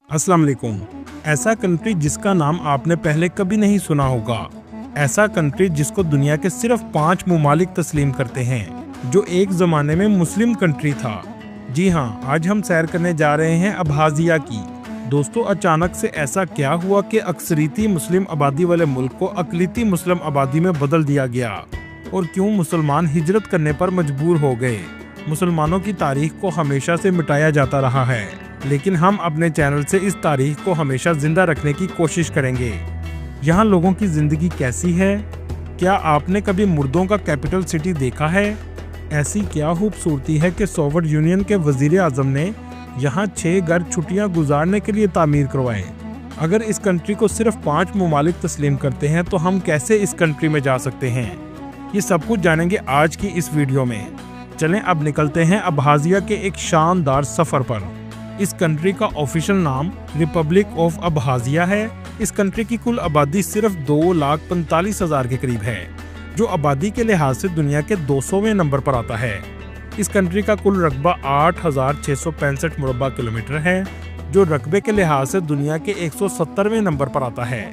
अस्सलाम वालेकुम। ऐसा कंट्री जिसका नाम आपने पहले कभी नहीं सुना होगा, ऐसा कंट्री जिसको दुनिया के सिर्फ 5 ममालिक तस्लीम करते हैं, जो एक ज़माने में मुस्लिम कंट्री था। जी हाँ, आज हम सैर करने जा रहे हैं अब्खाज़िया की। दोस्तों, अचानक से ऐसा क्या हुआ कि अक्सरीती मुस्लिम आबादी वाले मुल्क को अक़लियती मुस्लिम आबादी में बदल दिया गया, और क्यों मुसलमान हिजरत करने पर मजबूर हो गए? मुसलमानों की तारीख को हमेशा से मिटाया जाता रहा है, लेकिन हम अपने चैनल से इस तारीख को हमेशा जिंदा रखने की कोशिश करेंगे। यहाँ लोगों की ज़िंदगी कैसी है? क्या आपने कभी मुर्दों का कैपिटल सिटी देखा है? ऐसी क्या खूबसूरती है कि सोवियत यूनियन के वज़ीर आज़म ने यहाँ 6 घर छुट्टियाँ गुजारने के लिए तामीर करवाए। अगर इस कंट्री को सिर्फ 5 ममालिक तस्लीम करते हैं तो हम कैसे इस कंट्री में जा सकते हैं? ये सब कुछ जानेंगे आज की इस वीडियो में। चलें अब निकलते हैं अब्खाज़िया के एक शानदार सफ़र पर। इस कंट्री का ऑफिशियल नाम रिपब्लिक ऑफ अब्खाज़िया है। इस कंट्री की कुल आबादी सिर्फ 2,45,000 के करीब है, जो आबादी के लिहाज से दुनिया के 200वें नंबर पर आता है। इस कंट्री का कुल रकबा 8,665 मुरब्बा किलोमीटर है, जो रकबे के लिहाज से दुनिया के 170वें नंबर पर आता है।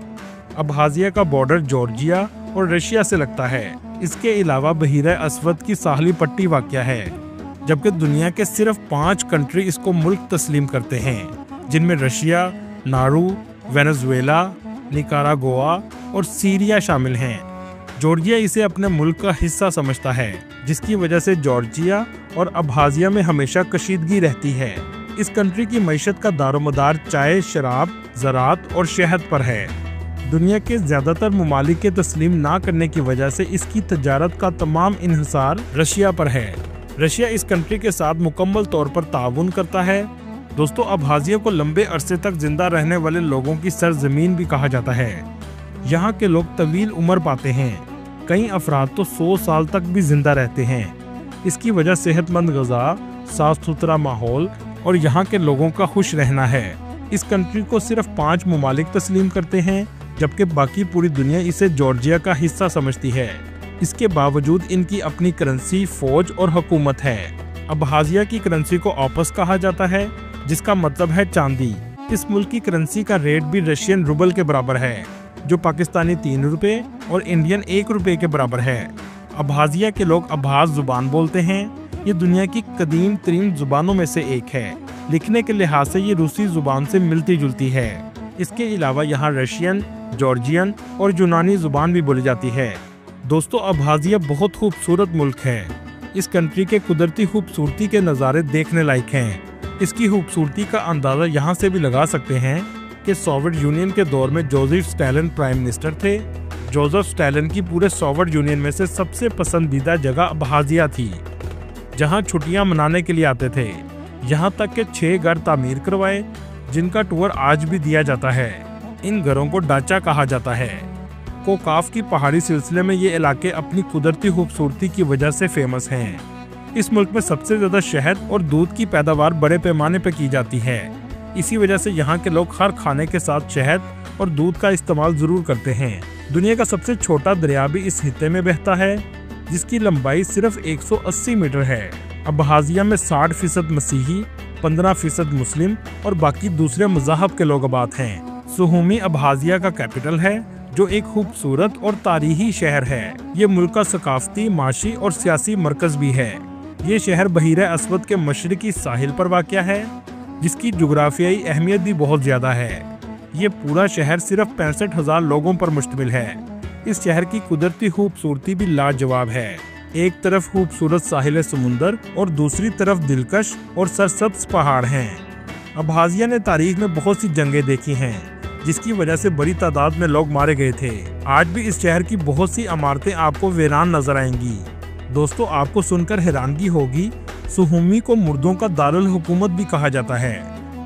अब्खाज़िया का बॉर्डर जॉर्जिया और रशिया से लगता है। इसके अलावा बहीरा अस्वद की साहली पट्टी वाक़या है, जबकि दुनिया के सिर्फ 5 कंट्री इसको मुल्क तस्लीम करते हैं, जिनमें रशिया, नारू, वेनेजुएला, निकारागुआ और सीरिया शामिल हैं। जॉर्जिया इसे अपने मुल्क का हिस्सा समझता है, जिसकी वजह से जॉर्जिया और अब्खाज़िया में हमेशा कशीदगी रहती है। इस कंट्री की मईशत का दारोमदार चाय, शराब, ज़राअत और शहद पर है। दुनिया के ज़्यादातर ममालिक के तस्लीम ना करने की वजह से इसकी तजारत का तमाम इन्हिसार रशिया पर है। रशिया इस कंट्री के साथ मुकम्मल तौर पर ताउन करता है। दोस्तों, अब्खाज़िया को लंबे अरसे तक जिंदा रहने वाले लोगों की सरजमीन भी कहा जाता है। यहाँ के लोग तवील उम्र पाते हैं, कई अफराद तो 100 साल तक भी जिंदा रहते हैं। इसकी वजह सेहतमंद ग़िज़ा, साफ सुथरा माहौल और यहाँ के लोगों का खुश रहना है। इस कंट्री को सिर्फ 5 ममालिक तस्लीम करते हैं, जबकि बाकी पूरी दुनिया इसे जॉर्जिया का हिस्सा समझती है। इसके बावजूद इनकी अपनी करेंसी, फौज और हुकूमत है। अब्खाज़िया की करेंसी को ऑपस कहा जाता है, जिसका मतलब है चांदी। इस मुल्क की करेंसी का रेट भी रशियन रूबल के बराबर है, जो पाकिस्तानी 3 रुपये और इंडियन 1 रुपये के बराबर है। अब्खाज़िया के लोग अब्खाज़ ज़ुबान बोलते हैं। ये दुनिया की कदीम तरीन ज़ुबानों में से एक है। लिखने के लिहाज से ये रूसी ज़ुबान से मिलती जुलती है। इसके अलावा यहाँ रशियन, जॉर्जियन और यूनानी ज़ुबान भी बोली जाती है। दोस्तों, अब्खाज़िया बहुत खूबसूरत मुल्क है। इस कंट्री के कुदरती खूबसूरती के नज़ारे देखने लायक हैं। इसकी खूबसूरती का अंदाज़ा यहाँ से भी लगा सकते हैं कि सोवियत यूनियन के दौर में जोसेफ स्टालिन प्राइम मिनिस्टर थे। जोसेफ स्टालिन की पूरे सोवियत यूनियन में से सबसे पसंदीदा जगह अब्खाज़िया थी, जहाँ छुट्टियाँ मनाने के लिए आते थे। यहाँ तक कि 6 घर तामीर करवाए, जिनका टूर आज भी दिया जाता है। इन घरों को डाचा कहा जाता है। कोकाफ की पहाड़ी सिलसिले में ये इलाके अपनी कुदरती खूबसूरती की वजह से फेमस हैं। इस मुल्क में सबसे ज़्यादा शहद और दूध की पैदावार बड़े पैमाने पर की जाती है। इसी वजह से यहाँ के लोग हर खाने के साथ शहद और दूध का इस्तेमाल ज़रूर करते हैं। दुनिया का सबसे छोटा दरिया भी इस हिस्से में बहता है, जिसकी लंबाई सिर्फ 180 मीटर है। अब्खाज़िया में 60% मसीही, 15% मुस्लिम और बाकी दूसरे मज़हब के लोग आबाद हैं। सुहूमी अब्खाज़िया का कैपिटल है, जो एक खूबसूरत और तारीखी शहर है। ये मुल्क का सकाफती, माशी और सियासी मरकज़ भी है। ये शहर बहीरा अस्वद के मशरकी साहिल पर वाक़या है, जिसकी जुग्राफियाई अहमियत भी बहुत ज़्यादा है। ये पूरा शहर सिर्फ 65,000 लोगों पर मुश्तमिल है। इस शहर की कुदरती खूबसूरती भी लाजवाब है। एक तरफ खूबसूरत साहिल समुंदर और दूसरी तरफ दिलकश और सरसब्ज़ पहाड़ हैं। अब्खाज़िया ने तारीख में बहुत सी जंगें देखी हैं, जिसकी वजह से बड़ी तादाद में लोग मारे गए थे। आज भी इस शहर की बहुत सी इमारतें आपको वीरान नजर आएंगी। दोस्तों, आपको सुनकर हैरानगी होगी, सुहूमी को मुर्दों का दारुल हुकूमत भी कहा जाता है,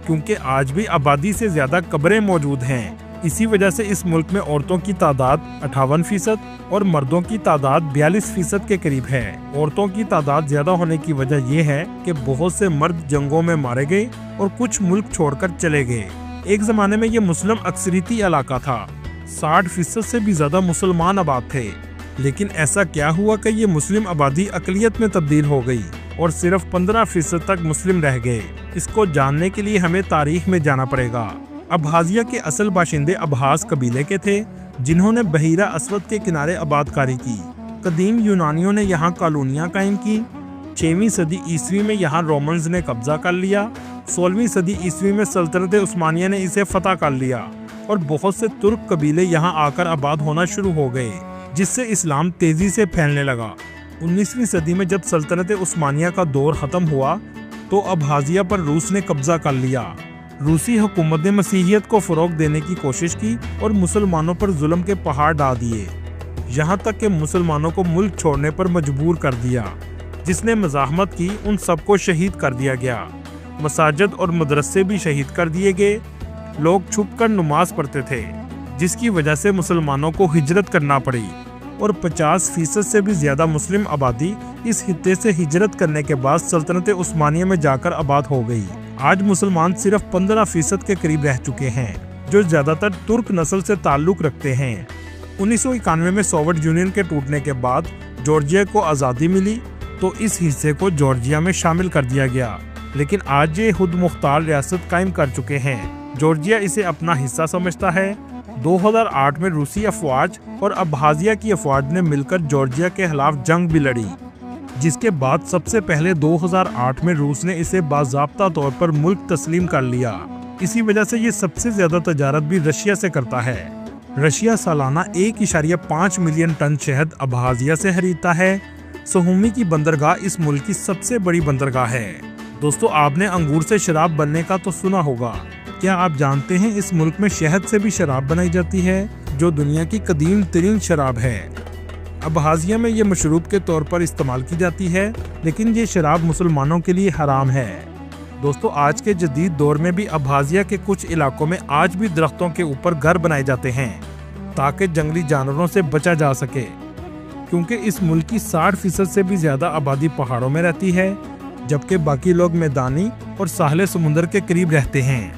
क्योंकि आज भी आबादी से ज़्यादा कब्रें मौजूद हैं। इसी वजह से इस मुल्क में औरतों की तादाद 58% और मर्दों की तादाद 42% के करीब है। औरतों की तादाद ज्यादा होने की वजह यह है कि बहुत से मर्द जंगों में मारे गए और कुछ मुल्क छोड़कर चले गए। एक जमाने में ये मुस्लिम अक्सरीती इलाका था, 60% से भी ज्यादा मुसलमान आबाद थे। लेकिन ऐसा क्या हुआ कि ये मुस्लिम आबादी अकलियत में तब्दील हो गई? और सिर्फ 15% तक मुस्लिम रह गए। इसको जानने के लिए हमें तारीख में जाना पड़ेगा। अब्खाज़िया के असल बाशिंदे अब्खाज़ कबीले के थे, जिन्होंने बहीरा अस्वद के किनारे आबादकारी की। कदीम यूनानियों ने यहाँ कॉलोनियाँ कायम की। 6वीं सदी ईस्वी में यहाँ रोमन्स ने कब्जा कर लिया। 16वीं सदी ईस्वी में सल्तनत उस्मानिया ने इसे फतह कर लिया और बहुत से तुर्क कबीले यहाँ आकर आबाद होना शुरू हो गए, जिससे इस्लाम तेजी से फैलने लगा। 19वीं सदी में जब सल्तनत उस्मानिया का दौर खत्म हुआ तो अब्खाज़िया पर रूस ने कब्जा कर लिया। रूसी हुकूमत ने मसीहियत को फरोग देने की कोशिश की और मुसलमानों पर जुल्म के पहाड़ डाल दिए, यहाँ तक कि मुसलमानों को मुल्क छोड़ने पर मजबूर कर दिया। जिसने मज़ाहमत की उन सबको शहीद कर दिया गया। मसाजिद और मदरसे भी शहीद कर दिए गए। लोग छुपकर नमाज पढ़ते थे, जिसकी वजह से मुसलमानों को हिजरत करना पड़ी और 50% से भी ज़्यादा मुस्लिम आबादी इस खित्ते से हिजरत करने के बाद सल्तनत उस्मानिया में जाकर आबाद हो गई। आज मुसलमान सिर्फ 15% के करीब रह चुके हैं, जो ज़्यादातर तुर्क नस्ल से ताल्लुक़ रखते हैं। 1991 में सोवियत यूनियन के टूटने के बाद जॉर्जिया को आज़ादी मिली तो इस हिस्से को जॉर्जिया में शामिल कर दिया गया, लेकिन आज ये खुद मुख्तार रियासत कायम कर चुके हैं। जॉर्जिया इसे अपना हिस्सा समझता है। 2008 में रूसी अफवाज और अब्खाज़िया की अफवाज ने मिलकर जॉर्जिया के खिलाफ जंग भी लड़ी, जिसके बाद सबसे पहले 2008 में रूस ने इसे बाज़ाब्ता तौर पर मुल्क तस्लीम कर लिया। इसी वजह से ये सबसे ज़्यादा तजारत भी रशिया से करता है। रशिया सालाना 1.5 मिलियन टन शहद अब्खाज़िया से खरीदता है। सुहूमी की बंदरगाह इस मुल्क की सबसे बड़ी बंदरगाह है। दोस्तों, आपने अंगूर से शराब बनने का तो सुना होगा। क्या आप जानते हैं इस मुल्क में शहद से भी शराब बनाई जाती है, जो दुनिया की कदीम तरीन शराब है। अब्खाज़िया में ये मशरूब के तौर पर इस्तेमाल की जाती है, लेकिन ये शराब मुसलमानों के लिए हराम है। दोस्तों, आज के जदीद दौर में भी अब्खाज़िया के कुछ इलाकों में आज भी दरख्तों के ऊपर घर बनाए जाते हैं ताकि जंगली जानवरों से बचा जा सके, क्योंकि इस मुल्क की 60% से भी ज़्यादा आबादी पहाड़ों में रहती है, जबकि बाकी लोग मैदानी और साहले समुंदर के करीब रहते हैं।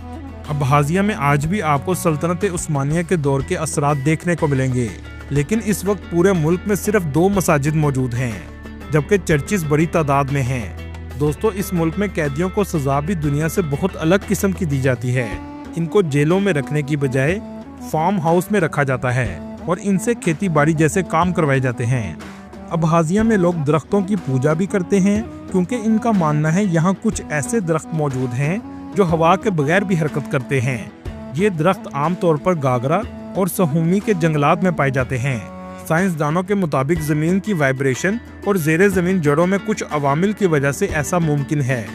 अब्खाज़िया में आज भी आपको सल्तनत उस्मानिया के दौर के असरात देखने को मिलेंगे, लेकिन इस वक्त पूरे मुल्क में सिर्फ 2 मसाजिद मौजूद हैं, जबकि चर्चिस बड़ी तादाद में हैं। दोस्तों, इस मुल्क में कैदियों को सजा भी दुनिया से बहुत अलग किस्म की दी जाती है। इनको जेलों में रखने की बजाय फार्म हाउस में रखा जाता है और इनसे खेती बाड़ी जैसे काम करवाए जाते हैं। अब्खाज़िया में लोग दरख्तों की पूजा भी करते हैं, क्योंकि इनका मानना है यहाँ कुछ ऐसे दरख्त मौजूद हैं जो हवा के बगैर भी हरकत करते हैं। ये दरख्त आमतौर पर गागरा और सुहूमी के जंगलात में पाए जाते हैं। साइंसदानों के मुताबिक ज़मीन की वाइब्रेशन और ज़ेरे ज़मीन जड़ों में कुछ अवामिल की वजह से ऐसा मुमकिन है,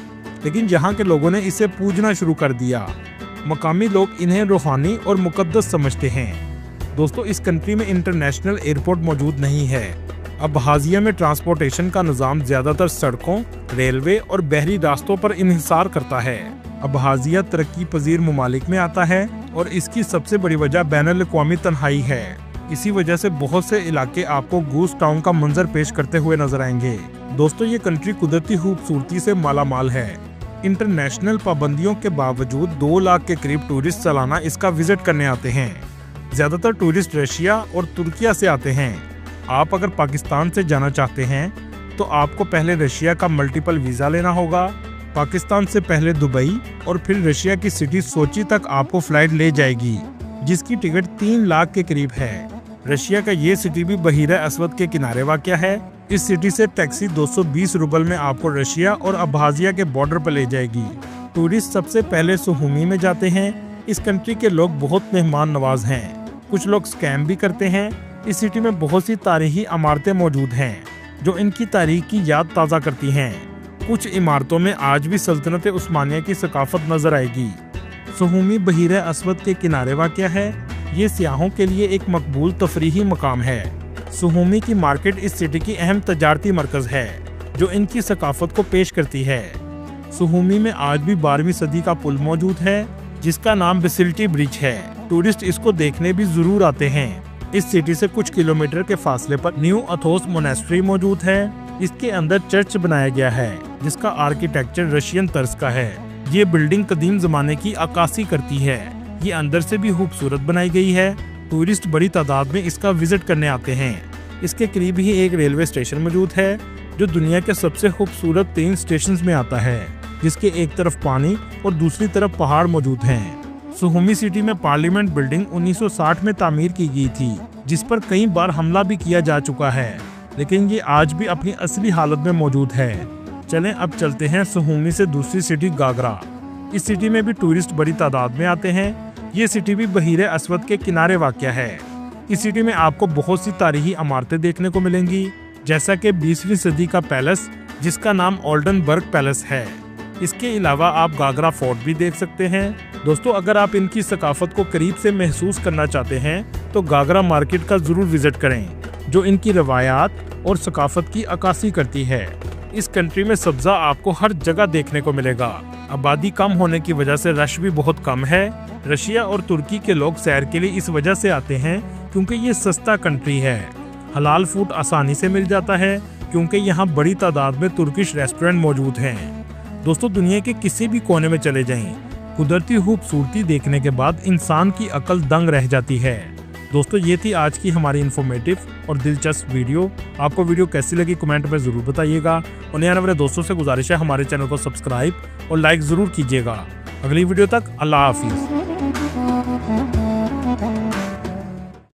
लेकिन यहाँ के लोगों ने इसे पूजना शुरू कर दिया। मकामी लोग इन्हें रूहानी और मुकद्दस समझते हैं। दोस्तों, इस कंट्री में इंटरनेशनल एयरपोर्ट मौजूद नहीं है। अब्खाज़िया में ट्रांसपोर्टेशन का निज़ाम ज़्यादातर सड़कों, रेलवे और बहरी रास्तों पर इन्हिसार करता है। अब्खाज़िया तरक्की पजीर ममालिक में आता है और इसकी सबसे बड़ी वजह बैनुल-अक़वामी तन्हाई है। इसी वजह से बहुत से इलाके आपको गूस टाउन का मंजर पेश करते हुए नजर आएंगे। दोस्तों, ये कंट्री कुदरती खूबसूरती से मालामाल है। इंटरनेशनल पाबंदियों के बावजूद 2 लाख के करीब टूरिस्ट सालाना इसका विजिट करने आते हैं। ज़्यादातर टूरिस्ट रशिया और तुर्किया से आते हैं। आप अगर पाकिस्तान से जाना चाहते हैं तो आपको पहले रशिया का मल्टीपल वीज़ा लेना होगा। पाकिस्तान से पहले दुबई और फिर रशिया की सिटी सोची तक आपको फ्लाइट ले जाएगी, जिसकी टिकट 3 लाख के करीब है। रशिया का ये सिटी भी बहीरा अस्वद के किनारे वाक़या है। इस सिटी से टैक्सी 220 रूबल में आपको रशिया और अब्खाज़िया के बॉर्डर पर ले जाएगी। टूरिस्ट सबसे पहले सुहूमी में जाते हैं। इस कंट्री के लोग बहुत मेहमान नवाज हैं। कुछ लोग स्कैम भी करते हैं। इस सिटी में बहुत सी तारीखी इमारतें मौजूद हैं जो इनकी तारीख की याद ताज़ा करती हैं। कुछ इमारतों में आज भी सल्तनत उस्मानिया की सकाफत नजर आएगी। सुहूमी बहीरा अस्वद के किनारे वाक़या है। ये सियाहों के लिए एक मकबूल तफरीही मकाम है। सुहूमी की मार्केट इस सिटी की अहम तजारती मरकज़ है जो इनकी सकाफत को पेश करती है। सुहूमी में आज भी 12वीं सदी का पुल मौजूद है जिसका नाम बेसिलिटी ब्रिज है। टूरिस्ट इसको देखने भी जरूर आते हैं। इस सिटी से कुछ किलोमीटर के फासले पर न्यू अथोस मोनेस्ट्री मौजूद है। इसके अंदर चर्च बनाया गया है जिसका आर्किटेक्चर रशियन तर्ज का है। ये बिल्डिंग कदीम जमाने की अक्कासी करती है। ये अंदर से भी खूबसूरत बनाई गई है। टूरिस्ट बड़ी तादाद में इसका विजिट करने आते हैं। इसके करीब ही एक रेलवे स्टेशन मौजूद है जो दुनिया के सबसे खूबसूरत 3 स्टेशंस में आता है, जिसके एक तरफ पानी और दूसरी तरफ पहाड़ मौजूद हैं। सुखोमी सिटी में पार्लियामेंट बिल्डिंग 1960 में तामीर की गई थी, जिस पर कई बार हमला भी किया जा चुका है, लेकिन ये आज भी अपनी असली हालत में मौजूद है। चलें अब चलते हैं सुखोमी से दूसरी सिटी गागरा। इस सिटी में भी टूरिस्ट बड़ी तादाद में आते हैं। ये सिटी भी बहीरे अस्वद के किनारे वाक़या है। इस सिटी में आपको बहुत सी तारीखी इमारतें देखने को मिलेंगी, जैसा कि 20वीं सदी का पैलेस जिसका नाम ओल्डनबर्ग पैलेस है। इसके अलावा आप गागरा फोर्ट भी देख सकते हैं। दोस्तों, अगर आप इनकी सकाफत को करीब से महसूस करना चाहते हैं तो गागरा मार्केट का ज़रूर विजिट करें, जो इनकी रवायात और सकाफत की अक्कासी करती है। इस कंट्री में सब्ज़ा आपको हर जगह देखने को मिलेगा। आबादी कम होने की वजह से रश भी बहुत कम है। रशिया और तुर्की के लोग सैर के लिए इस वजह से आते हैं क्योंकि ये सस्ता कंट्री है। हलाल फूड आसानी से मिल जाता है क्योंकि यहाँ बड़ी तादाद में तुर्किश रेस्टोरेंट मौजूद हैं। दोस्तों, दुनिया के किसी भी कोने में चले जाएं, कुदरती खूबसूरती देखने के बाद इंसान की अकल दंग रह जाती है। दोस्तों, ये थी आज की हमारी इन्फॉर्मेटिव और दिलचस्प वीडियो। आपको वीडियो कैसी लगी कमेंट में ज़रूर बताइएगा और नए आने वाले दोस्तों से गुजारिश है हमारे चैनल को सब्सक्राइब और लाइक ज़रूर कीजिएगा। अगली वीडियो तक अल्लाह हाफिज़।